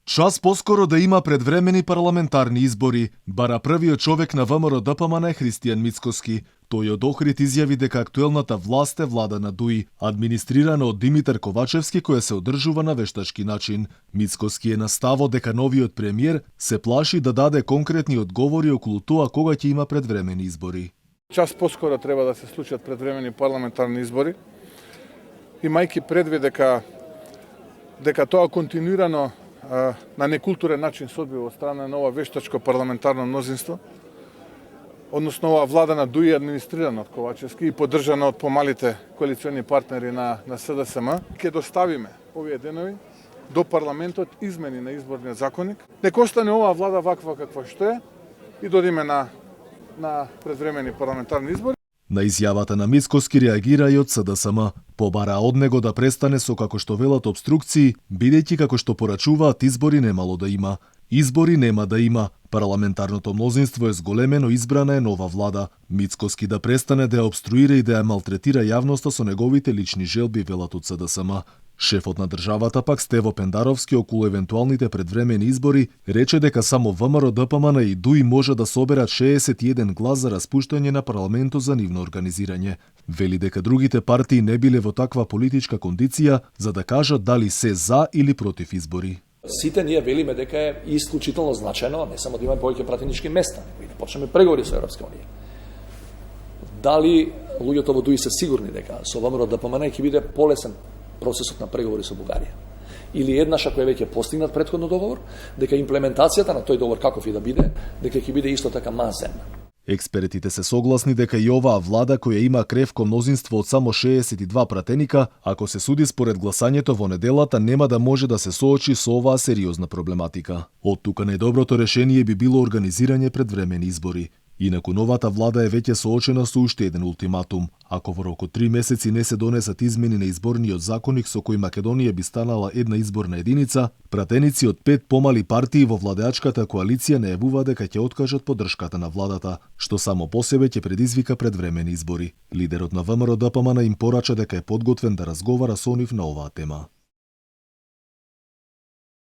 Час поскоро да има предвремени парламентарни избори, бара првиот човек на ВМРО ДПМН Христијан Мицкоски. Тој од Охрид изјави дека актуелната власт е влада на ДУИ, администрирана од Димитар Ковачевски, која се одржува на вештачки начин. Мицкоски е на ставот дека новиот премиер се плаши да даде конкретни одговори околу тоа кога ќе има предвремени избори. Час поскоро треба да се случат предвремени парламентарни избори, имајќи предвид дека тоа континуирано на некултурен начин се одбива од страна на ова вештачко парламентарно мнозинство, односно оваа влада на ДУИ администрирана од Ковачевски и поддржана од помалите коалициони партнери на СДСМ, ќе доставиме овие денови до парламентот измени на изборниот законник. Нека остане оваа влада ваква каква што е и додиме на предвремени парламентарни избори. На изјавата на Мицкоски реагира и од СДСМ. Побара од него да престане со како што велат обструкции, бидејќи како што порачуваат избори немало да има. Избори нема да има. Парламентарното мнозинство е зголемено, избрана е нова влада. Мицкоски да престане да ја обструира и да ја малтретира јавноста со неговите лични желби, велат од СДСМ. Шефот на државата пак Стево Пендаровски околу евентуалните предвремени избори рече дека само ВМРО ДПМН и ДУИ може да соберат 61 глас за распуштање на парламентот за нивно организирање. Вели дека другите партии не биле во таква политичка кондиција за да кажат дали се за или против избори. Сите ние велиме дека е исклучително значајно не само да има повеќе пратенички места, и да почнеме преговори со Европска унија. Дали луѓето во ДУИ се сигурни дека со ВМРО ДПМН ќе биде полесен процесот на преговори со Бугарија? Или еднаш ако е веќе постигнат претходно договор, дека имплементацијата на тој договор каков и да биде, дека ќе биде исто така маземна. Експертите се согласни дека и оваа влада која има кревко мнозинство од само 62 пратеника, ако се суди според гласањето во неделата, нема да може да се соочи со оваа сериозна проблематика. Од тука најдоброто решение би било организирање предвремени избори. Инаку новата влада е веќе соочена со уште еден ултиматум. Ако во рок од 3 месеци не се донесат измени на изборниот законник со кој Македонија би станала една изборна единица, пратеници од 5 помали партии во владеачката коалиција најавува дека ќе откажат поддршката на владата, што само по себе ќе предизвика предвремени избори. Лидерот на ВМРО ДПМН им порача дека е подготвен да разговара со нив на оваа тема.